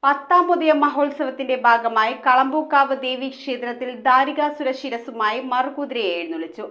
10ാം മഹോത്സവത്തിന്റെ ഭാഗമായി കളമ്പൂക്കാവ് ദേവി ക്ഷേത്രത്തിൽ ധാരികാസുര ശിരസുമായി മറുകുതിരയെ എഴുന്നള്ളിച്ചു.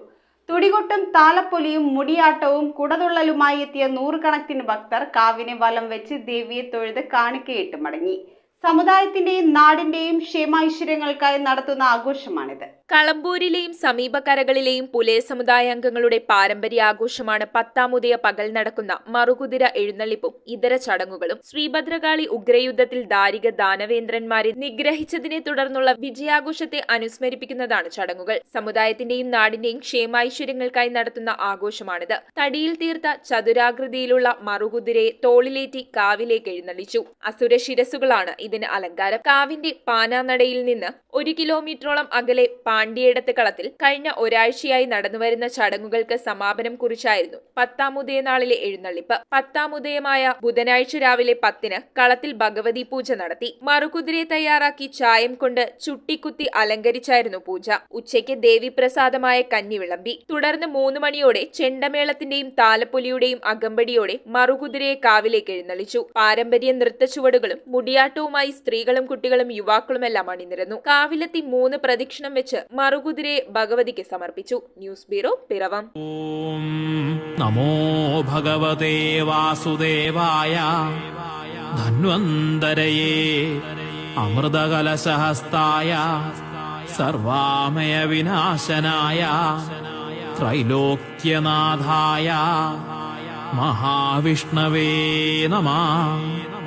തുടികൊട്ടും താലപ്പൊലിയും മുടിയാട്ടവും കുടതുള്ളലുമായി എത്തിയ നൂറുകണക്കിന് ഭക്തർ കാവിനെ വലം വെച്ച് ദേവിയെ തൊഴുത് കാണിക്കയിട്ട് മടങ്ങി. സമുദായത്തിന്റെയും നാടിന്റെയും ക്ഷേമൈശ്വര്യങ്ങൾക്കായി നടത്തുന്ന ആഘോഷമാണിത്. കളമ്പൂരിലെയും സമീപകരകളിലെയും പുലയ സമുദായാംഗങ്ങളുടെ പാരമ്പര്യ ആഘോഷമാണ് 10ാം പകൽ നടക്കുന്ന മറുകുതിര എഴുന്നള്ളിപ്പും ഇതര ചടങ്ങുകളും. ശ്രീഭദ്രകാളി ഉഗ്രയുദ്ധത്തിൽ ധാരിക ദാനവേന്ദ്രന്മാരെ നിഗ്രഹിച്ചതിനെ തുടർന്നുള്ള വിജയാഘോഷത്തെ അനുസ്മരിപ്പിക്കുന്നതാണ് ചടങ്ങുകൾ. സമുദായത്തിന്റെയും നാടിന്റെയും ക്ഷേമൈശ്വര്യങ്ങൾക്കായി നടത്തുന്ന ആഘോഷമാണിത്. തടിയിൽ തീർത്ത ചതുരാകൃതിയിലുള്ള മറുകുതിരയെ തോളിലേറ്റി കാവിലേക്ക് എഴുന്നള്ളിച്ചു. അസുര ശിരസുകളാണ് ഇതിന് അലങ്കാരം. കാവിന്റെ പാനാനടയിൽ നിന്ന് 1 കിലോമീറ്ററോളം അകലെ പാണ്ഡ്യേടത്ത് കളത്തിൽ കഴിഞ്ഞ ഒരാഴ്ചയായി നടന്നുവരുന്ന ചടങ്ങുകൾക്ക് സമാപനം കുറിച്ചായിരുന്നു 10ാം നാളിലെ എഴുന്നള്ളിപ്പ്. 10ാം ബുധനാഴ്ച രാവിലെ 10-ന് കളത്തിൽ ഭഗവതി പൂജ നടത്തി. മറുകുതിരയെ തയ്യാറാക്കി ചായം കൊണ്ട് ചുട്ടിക്കുത്തി അലങ്കരിച്ചായിരുന്നു പൂജ. ഉച്ചയ്ക്ക് ദേവീപ്രസാദമായ കഞ്ഞി വിളമ്പി. തുടർന്ന് 3 മണിയോടെ ചെണ്ടമേളത്തിന്റെയും താലപ്പൊലിയുടെയും അകമ്പടിയോടെ മറുകുതിരയെ കാവിലേക്ക് എഴുന്നള്ളിച്ചു. പാരമ്പര്യ നൃത്തച്ചുവടുകളും മുടിയാട്ടവുമായി സ്ത്രീകളും കുട്ടികളും യുവാക്കളുമെല്ലാം അണിനിരന്നു. കാവിലെത്തി 3 പ്രദക്ഷിണം വെച്ച് മറുകുതിരയെ ഭഗവതിക്ക് സമർപ്പിച്ചു. News bureau, Piravom. ഓം നമോ ഭഗവതേ വാസുദേവായ ധന്വന്തരയേ അമൃതകലശഹസ്തായ സർവാമയ വിനാശനായ ത്രൈലോക്യനാഥായ മഹാവിഷ്ണവേ നമഃ.